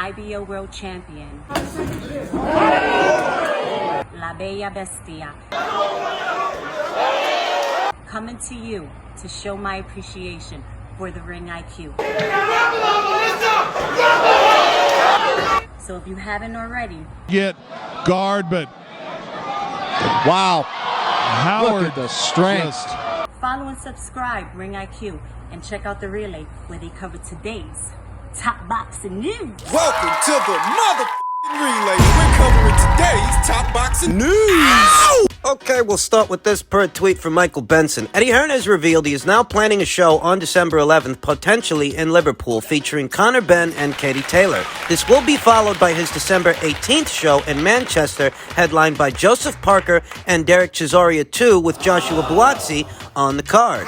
IBO World Champion, La Bella Bestia, coming to you to show my appreciation for the ring IQ. So if you haven't already, get guard, but wow, Howard, look at the strength. follow and subscribe Ring IQ and check out the relay where they cover today's top boxing news. Welcome to the motherfucking relay. We're covering today's top boxing news. Ow! Okay, we'll start with this per tweet from Michael Benson. Eddie Hearn has revealed he is now planning a show on December 11th, potentially in Liverpool, featuring Conor Benn and Katie Taylor. This will be followed by his December 18th show in Manchester, headlined by Joseph Parker and Derek Chisora 2, with Joshua Buatsi on the card.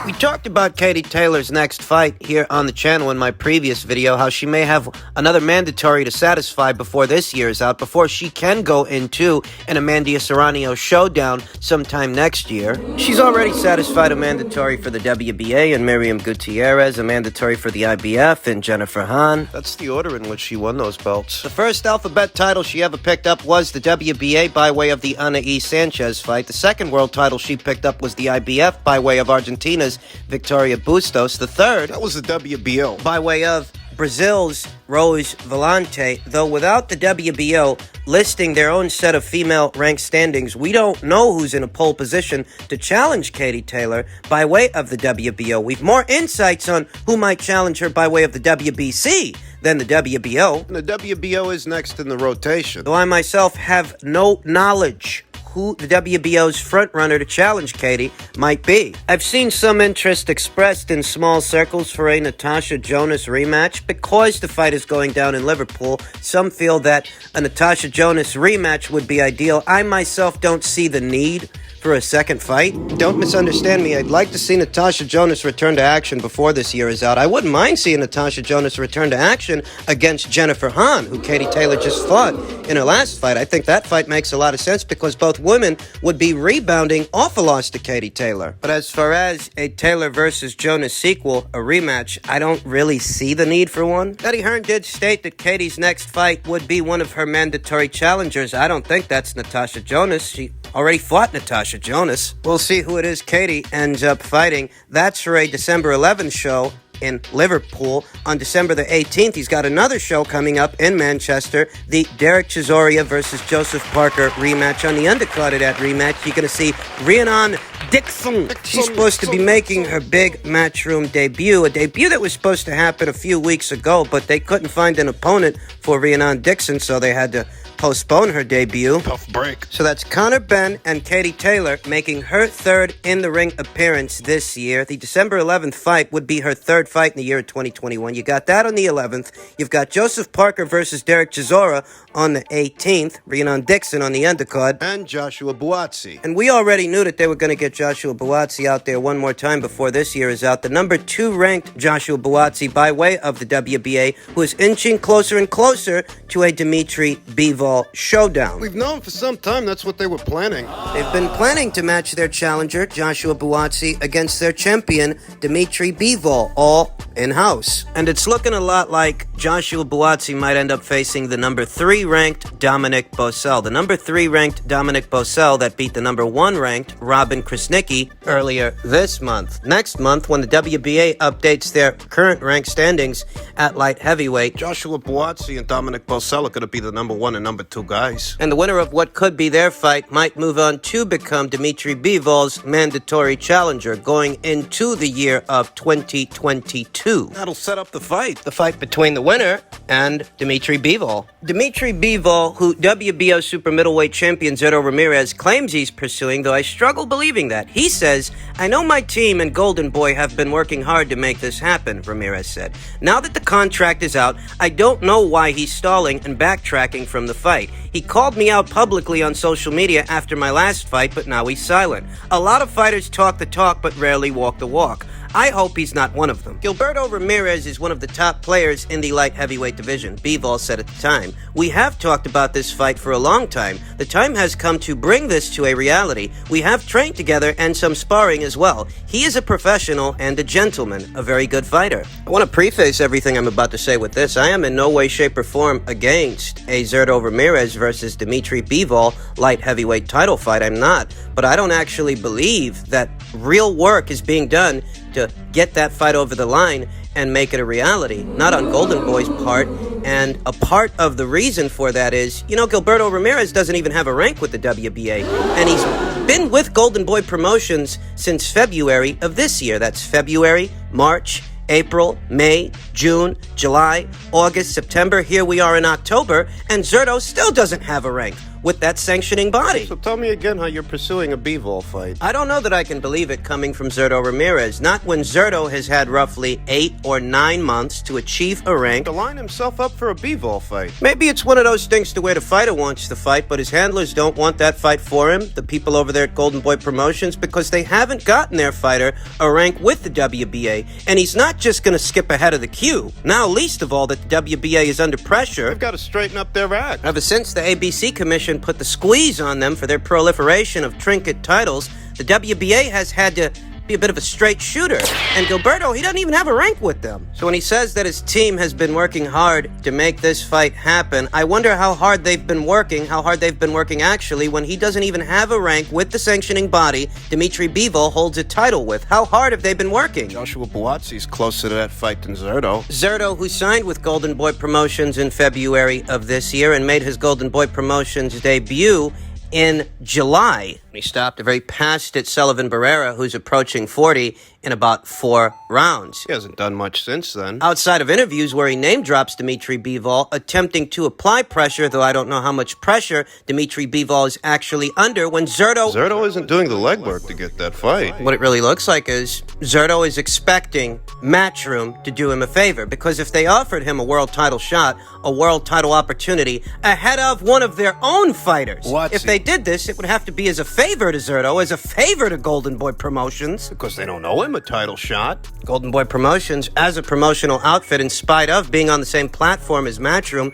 We talked about Katie Taylor's next fight here on the channel in my previous video, how she may have another mandatory to satisfy before this year is out, before she can go into an Amandia Serrano showdown sometime next year. She's already satisfied a mandatory for the WBA and Miriam Gutierrez, a mandatory for the IBF and Jennifer Hahn. That's the order in which she won those belts. The first alphabet title she ever picked up was the WBA by way of the Anaí Sanchez fight. The second world title she picked up was the IBF by way of Argentina's Victoria Bustos. The third, That was the WBO. by way of Brazil's Rose Valente, though without the WBO listing their own set of female ranked standings, we don't know who's in a pole position to challenge Katie Taylor by way of the WBO. We've more insights on who might challenge her by way of the WBC than the WBO. And the WBO is next in the rotation. Though I myself have no knowledge who the WBO's frontrunner to challenge Katie might be. I've seen some interest expressed in small circles for a Natasha Jonas rematch because the fight is going down in Liverpool. Some feel that a Natasha Jonas rematch would be ideal. I myself don't see the need for a second fight. Don't misunderstand me. I'd like to see Natasha Jonas return to action before this year is out. I wouldn't mind seeing Natasha Jonas return to action against Jennifer Hahn, who Katie Taylor just fought in her last fight. I think that fight makes a lot of sense because both women would be rebounding off a loss to Katie Taylor. But as far as a Taylor versus Jonas sequel, a rematch, I don't really see the need for one. Eddie Hearn did state that Katie's next fight would be one of her mandatory challengers. I don't think that's Natasha Jonas. She already fought Natasha Jonas. We'll see who it is Katie ends up fighting. That's for a December 11th show in Liverpool. On December the 18th, he's got another show coming up in Manchester, the Derek Chisora versus Joseph Parker rematch. On the undercard of that rematch, you're going to see Rhiannon Dixon. She's supposed to be making her big Matchroom debut, a debut that was supposed to happen a few weeks ago, but they couldn't find an opponent for Rhiannon Dixon, so they had to postpone her debut. Tough break. So that's Conor Benn and Katie Taylor making her third in-the-ring appearance this year. The December 11th fight would be her third fight in the year of 2021. You got that on the 11th. You've got Joseph Parker versus Derek Chisora on the 18th. Rhiannon Dixon on the undercard. And Joshua Buatsi. And we already knew that they were going to get Joshua Buatsi out there one more time before this year is out. The number 2 ranked Joshua Buatsi by way of the WBA, who is inching closer and closer to a Dimitri Bivol showdown. We've known for some time that's what they were planning. They've been planning to match their challenger, Joshua Buatsi, against their champion, Dimitri Bivol, all in-house. And it's looking a lot like Joshua Buatsi might end up facing the number 3 ranked Dominic Bosel. The number 3 ranked Dominic Bosel that beat the number 1 ranked Robin Krasnicki earlier this month. Next month, when the WBA updates their current ranked standings at light heavyweight, Joshua Buatsi and Dominic Bosel are going to be the number 1 and number 2 guys. and the winner of what could be their fight might move on to become Dimitri Bivol's mandatory challenger going into the year of 2022. That'll set up the fight. The fight between the winner and Dimitri Bivol. Dimitri Bivol, who WBO super middleweight champion Zero Ramirez claims he's pursuing, though I struggle believing that. He says, "I know my team and Golden Boy have been working hard to make this happen," Ramirez said. "Now that the contract is out, I don't know why he's stalling and backtracking from the fight. He called me out publicly on social media after my last fight, but now he's silent. A lot of fighters talk the talk but rarely walk the walk. I hope he's not one of them. Gilberto Ramirez is one of the top players in the light heavyweight division, Bivol said at the time. We have talked about this fight for a long time. The time has come to bring this to a reality. We have trained together and some sparring as well. He is a professional and a gentleman, a very good fighter. I want to preface everything I'm about to say with this. I am in no way, shape, or form against a Zurdo Ramirez versus Dimitri Bivol light heavyweight title fight. I'm not. But I don't actually believe that real work is being done to get that fight over the line and make it a reality. Not on Golden Boy's part. And a part of the reason for that is, Gilberto Ramirez doesn't even have a rank with the WBA. And he's been with Golden Boy Promotions since February of this year. That's February, March, April, May, June, July, August, September. Here we are in October, and Zurdo still doesn't have a rank with that sanctioning body. So tell me again how you're pursuing a Bivol fight. I don't know that I can believe it coming from Zurdo Ramirez. Not when Zurdo has had roughly 8 or 9 months to achieve a rank. To line himself up for a Bivol fight. Maybe it's one of those things to where the fighter wants to fight, but his handlers don't want that fight for him, the people over there at Golden Boy Promotions, because they haven't gotten their fighter a rank with the WBA. And he's not just going to skip ahead of the queue. Now, least of all, that the WBA is under pressure. They've got to straighten up their act. Ever since the ABC Commission put the squeeze on them for their proliferation of trinket titles, the WBA has had to be a bit of a straight shooter. And Gilberto, he doesn't even have a rank with them. So when he says that his team has been working hard to make this fight happen, I wonder how hard they've been working actually, when he doesn't even have a rank with the sanctioning body Dimitri Bivol holds a title with. How hard have they been working? Joshua Buatsi's closer to that fight than Zurdo. Zurdo, who signed with Golden Boy Promotions in February of this year and made his Golden Boy Promotions debut in July. He stopped a very past-it Sullivan Barrera, who's approaching 40, in about 4 rounds. He hasn't done much since then. Outside of interviews where he name-drops Dimitri Bivol, attempting to apply pressure, though I don't know how much pressure Dimitri Bivol is actually under, when Zurdo isn't doing the legwork to get that fight. What it really looks like is Zurdo is expecting Matchroom to do him a favor, because if they offered him a world title shot, a world title opportunity, ahead of one of their own fighters, Buatsi. If they did this, it would have to be as a favor to Zurdo, as a favor to Golden Boy Promotions. Because they don't owe him a title shot. Golden Boy Promotions, as a promotional outfit, in spite of being on the same platform as Matchroom,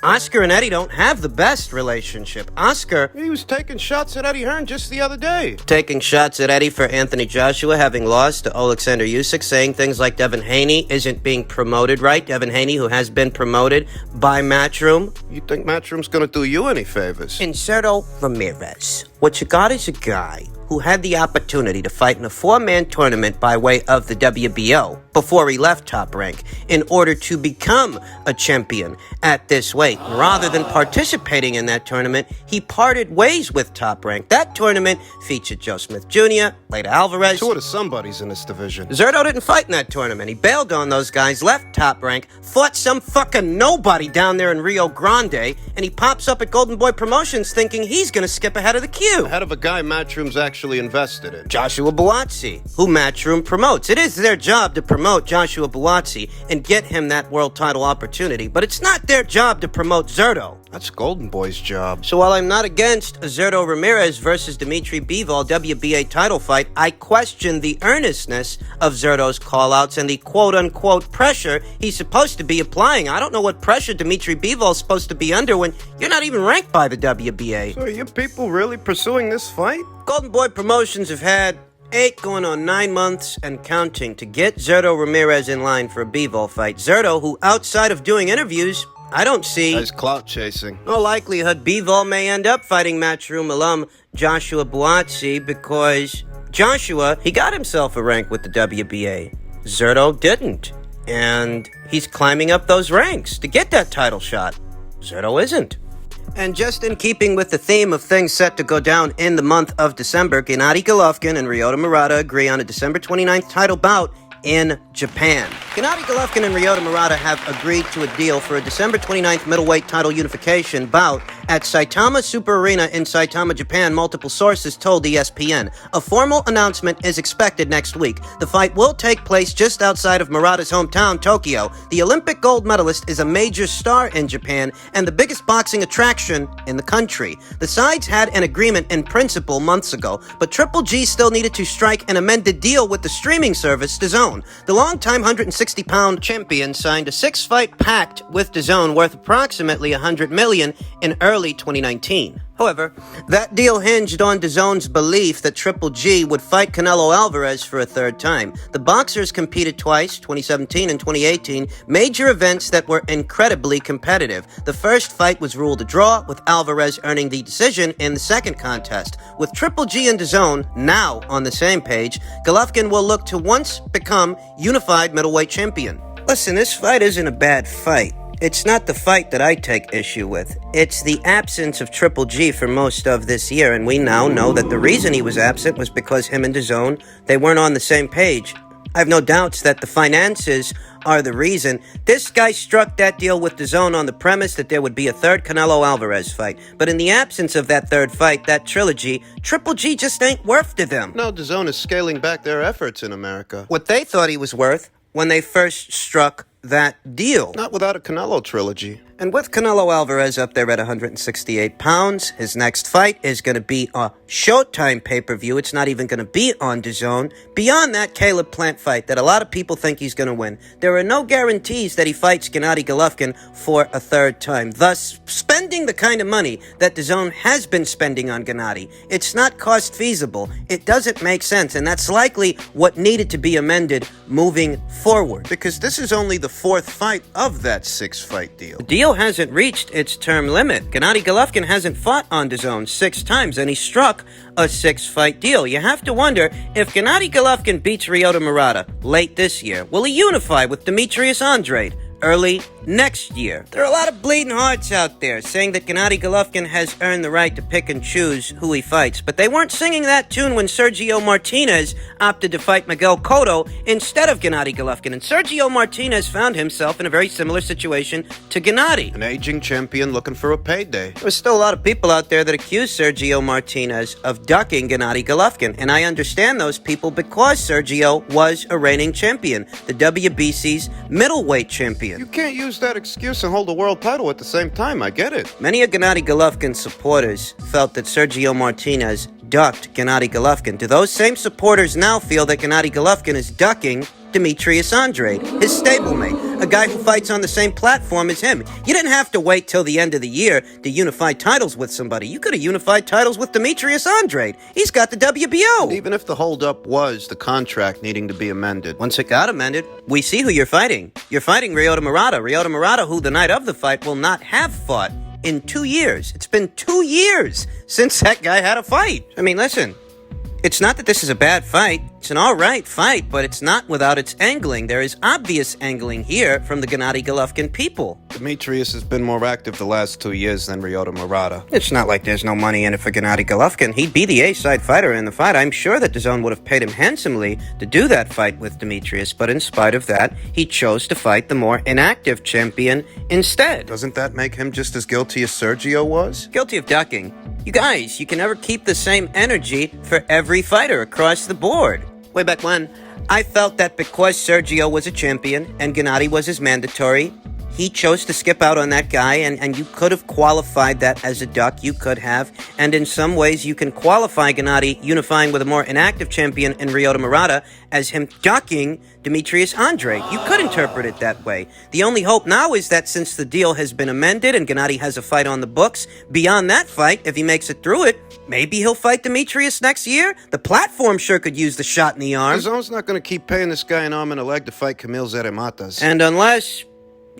Oscar and Eddie don't have the best relationship. Oscar, He was taking shots at Eddie Hearn just the other day. taking shots at Eddie for Anthony Joshua having lost to Alexander Usyk, saying things like Devin Haney isn't being promoted right. Devin Haney, who has been promoted by Matchroom. You think Matchroom's gonna do you any favors? In Zurdo Ramirez, what you got is a guy who had the opportunity to fight in a 4-man tournament by way of the WBO before he left Top Rank in order to become a champion at this weight. Rather than participating in that tournament, he parted ways with Top Rank. That tournament featured Joe Smith Jr., Leda Alvarez. Two of the somebodies in this division. Zurdo didn't fight in that tournament. He bailed on those guys, left Top Rank, fought some fucking nobody down there in Rio Grande, and he pops up at Golden Boy Promotions thinking he's gonna skip ahead of the queue. Ahead of a guy Matchroom's actually invested in. Joshua Buatsi, who Matchroom promotes. It is their job to promote Joshua Buatsi and get him that world title opportunity, but it's not their job to promote Zurdo. That's Golden Boy's job. So while I'm not against a Zurdo Ramirez versus Dimitri Bivol WBA title fight, I question the earnestness of Zurdo's callouts and the quote-unquote pressure he's supposed to be applying. I don't know what pressure Dimitri Bivol's supposed to be under when you're not even ranked by the WBA. So are you people really pursuing this fight? Golden Boy Promotions have had 8 going on 9 months and counting to get Zurdo Ramirez in line for a Bivol fight. Zurdo, who outside of doing interviews, I don't see Guy's clout chasing. no likelihood Bivol may end up fighting Matchroom alum Joshua Buatsi, because Joshua, he got himself a rank with the WBA. Zurdo didn't. And he's climbing up those ranks to get that title shot. Zurdo isn't. And just in keeping with the theme of things set to go down in the month of December, Gennady Golovkin and Ryota Murata agree on a December 29th title bout in Japan. Gennady Golovkin and Ryota Murata have agreed to a deal for a December 29th middleweight title unification bout at Saitama Super Arena in Saitama, Japan, multiple sources told ESPN. A formal announcement is expected next week. The fight will take place just outside of Murata's hometown, Tokyo. The Olympic gold medalist is a major star in Japan and the biggest boxing attraction in the country. The sides had an agreement in principle months ago, but Triple G still needed to strike an amended deal with the streaming service DAZN. The longtime 160-pound champion signed a 6-fight pact with DAZN worth approximately $100 million in early 2019. However, that deal hinged on DAZN's belief that Triple G would fight Canelo Alvarez for a third time. The boxers competed twice, 2017 and 2018, major events that were incredibly competitive. The first fight was ruled a draw, with Alvarez earning the decision in the second contest. With Triple G and DAZN now on the same page, Golovkin will look to once become unified middleweight champion. Listen, this fight isn't a bad fight. It's not the fight that I take issue with. It's the absence of Triple G for most of this year, and we now know that the reason he was absent was because him and DAZN, they weren't on the same page. I have no doubts that the finances are the reason. This guy struck that deal with DAZN on the premise that there would be a third Canelo Alvarez fight. But in the absence of that third fight, that trilogy, Triple G just ain't worth to them. No, DAZN is scaling back their efforts in America. What they thought he was worth when they first struck that deal. Not without a Canelo trilogy. And with Canelo Alvarez up there at 168 pounds, his next fight is going to be a Showtime pay-per-view. It's not even going to be on DAZN. Beyond that Caleb Plant fight that a lot of people think he's going to win, there are no guarantees that he fights Gennady Golovkin for a third time. Thus, spending the kind of money that DAZN has been spending on Gennady, it's not cost feasible. It doesn't make sense, and that's likely what needed to be amended moving forward. Because this is only the fourth fight of that 6-fight deal. The deal hasn't reached its term limit. Gennady Golovkin hasn't fought on DAZN 6 times, and he struck a 6-fight deal. You have to wonder, if Gennady Golovkin beats Ryota Murata late this year, will he unify with Demetrius Andrade early next year? There are a lot of bleeding hearts out there saying that Gennady Golovkin has earned the right to pick and choose who he fights, but they weren't singing that tune when Sergio Martinez opted to fight Miguel Cotto instead of Gennady Golovkin, and Sergio Martinez found himself in a very similar situation to Gennady. An aging champion looking for a payday. There's still a lot of people out there that accuse Sergio Martinez of ducking Gennady Golovkin, and I understand those people because Sergio was a reigning champion, the WBC's middleweight champion. You can't use that excuse and hold a world title at the same time, I get it. Many of Gennady Golovkin's supporters felt that Sergio Martinez ducked Gennady Golovkin. Do those same supporters now feel that Gennady Golovkin is ducking Demetrius Andrade, his stablemate, a guy who fights on the same platform as him? You didn't have to wait till the end of the year to unify titles with somebody. You could have unified titles with Demetrius Andrade. He's got the WBO. And even if the holdup was the contract needing to be amended. Once it got amended, we see who you're fighting. You're fighting Ryota Murata. Ryota Murata, who the night of the fight will not have fought in 2 years. It's been 2 years since that guy had a fight. I mean, listen, it's not that this is a bad fight. It's an alright fight, but it's not without its angling. There is obvious angling here from the Gennady Golovkin people. Demetrius has been more active the last 2 years than Ryota Murata. It's not like there's no money in it for Gennady Golovkin. He'd be the A-side fighter in the fight. I'm sure that DAZN would have paid him handsomely to do that fight with Demetrius, but in spite of that, he chose to fight the more inactive champion instead. Doesn't that make him just as guilty as Sergio was? Guilty of ducking. You guys, you can never keep the same energy for every fighter across the board. Way back when, I felt that because Sergio was a champion and Gennady was his mandatory, he chose to skip out on that guy, and you could have qualified that as a duck. You could have. And in some ways, you can qualify Gennady unifying with a more inactive champion in Ryota Murata as him ducking Demetrius Andrade. You could interpret it that way. The only hope now is that since the deal has been amended and Gennady has a fight on the books, beyond that fight, if he makes it through it, maybe he'll fight Demetrius next year. The platform sure could use the shot in the arm. DAZN's not going to keep paying this guy an arm and a leg to fight Camille Zerematas. And unless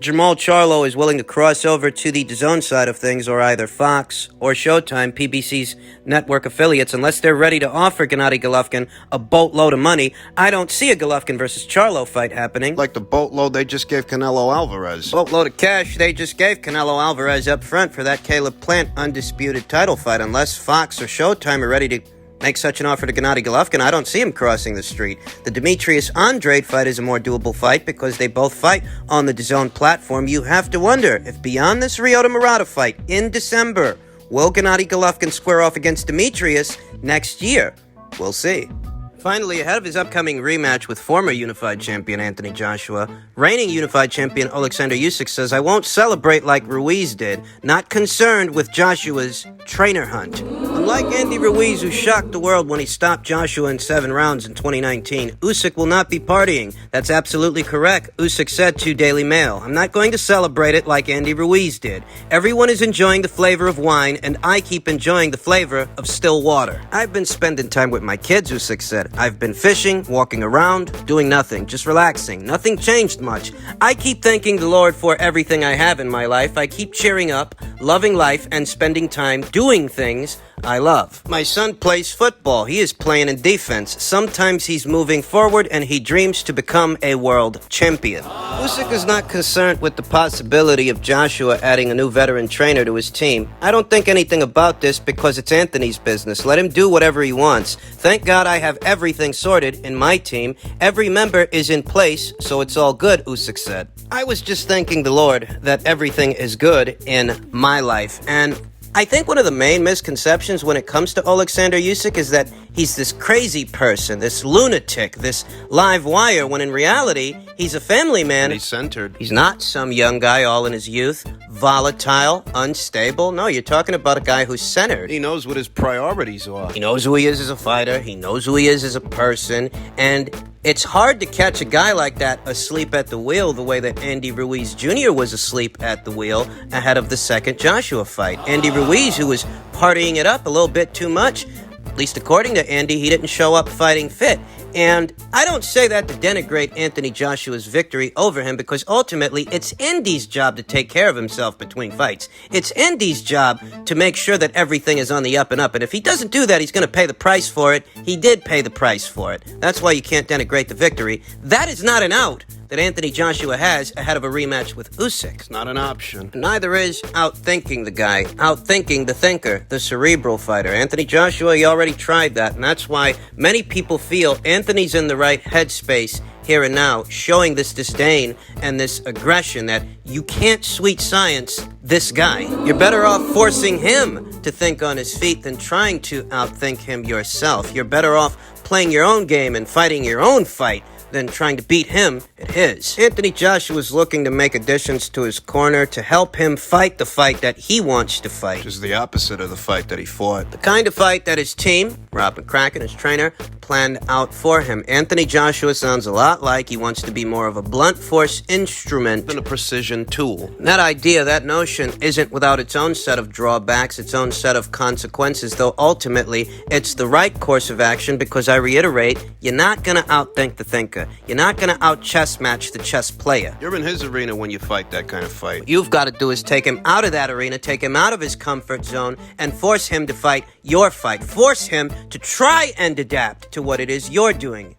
Jamal Charlo is willing to cross over to the DAZN side of things, or either Fox or Showtime, PBC's network affiliates, unless they're ready to offer Gennady Golovkin a boatload of money, I don't see a Golovkin versus Charlo fight happening. Like the boatload they just gave Canelo Alvarez. Boatload of cash they just gave Canelo Alvarez up front for that Caleb Plant undisputed title fight. Unless Fox or Showtime are ready to make such an offer to Gennady Golovkin, I don't see him crossing the street. The Demetrius Andrade fight is a more doable fight because they both fight on the DAZN platform. You have to wonder if beyond this Ryota Murata fight in December, will Gennady Golovkin square off against Demetrius next year? We'll see. Finally, ahead of his upcoming rematch with former Unified Champion Anthony Joshua, reigning Unified Champion Alexander Usyk says, "I won't celebrate like Ruiz did, not concerned with Joshua's trainer hunt." Unlike Andy Ruiz, who shocked the world when he stopped Joshua in 7 rounds in 2019, Usyk will not be partying. That's absolutely correct, Usyk said to Daily Mail. "I'm not going to celebrate it like Andy Ruiz did. Everyone is enjoying the flavor of wine, and I keep enjoying the flavor of still water. I've been spending time with my kids," Usyk said. "I've been fishing, walking around, doing nothing, just relaxing. Nothing changed much. I keep thanking the Lord for everything I have in my life. I keep cheering up, loving life, and spending time doing things I love. My son plays football. He is playing in defense. Sometimes he's moving forward, and he dreams to become a world champion." Usyk is not concerned with the possibility of Joshua adding a new veteran trainer to his team. "I don't think anything about this because it's Anthony's business. Let him do whatever he wants. Thank God I have everything sorted in my team. Every member is in place, so it's all good," Usyk said. "I was just thanking the Lord that everything is good in my life." And I think one of the main misconceptions when it comes to Alexander Usyk is that he's this crazy person, this lunatic, this live wire, when in reality, he's a family man. He's centered. He's not some young guy all in his youth, volatile, unstable. No, you're talking about a guy who's centered. He knows what his priorities are. He knows who he is as a fighter. He knows who he is as a person. And it's hard to catch a guy like that asleep at the wheel the way that Andy Ruiz Jr. was asleep at the wheel ahead of the second Joshua fight. Andy Ruiz, who was partying it up a little bit too much, at least according to Andy, he didn't show up fighting fit. And I don't say that to denigrate Anthony Joshua's victory over him, because ultimately it's Andy's job to take care of himself between fights. It's Andy's job to make sure that everything is on the up and up. And if he doesn't do that, he's going to pay the price for it. He did pay the price for it. That's why you can't denigrate the victory. That is not an out that Anthony Joshua has ahead of a rematch with Usyk. It's not an option. Neither is outthinking the guy, outthinking the thinker, the cerebral fighter. Anthony Joshua, he already tried that, and that's why many people feel Anthony's in the right headspace here and now, showing this disdain and this aggression that you can't sweet science this guy. You're better off forcing him to think on his feet than trying to outthink him yourself. You're better off playing your own game and fighting your own fight than trying to beat him at his. Anthony Joshua is looking to make additions to his corner to help him fight the fight that he wants to fight. Which is the opposite of the fight that he fought. The kind of fight that his team, Rob McCracken, his trainer, planned out for him. Anthony Joshua sounds a lot like he wants to be more of a blunt force instrument Than a precision tool. That idea, that notion, isn't without its own set of drawbacks, its own set of consequences, though ultimately it's the right course of action, because I reiterate, you're not going to outthink the thinker. You're not going to out-chess match the chess player. You're in his arena when you fight that kind of fight. What you've got to do is take him out of that arena, take him out of his comfort zone, and force him to fight your fight. Force him to try and adapt to what it is you're doing.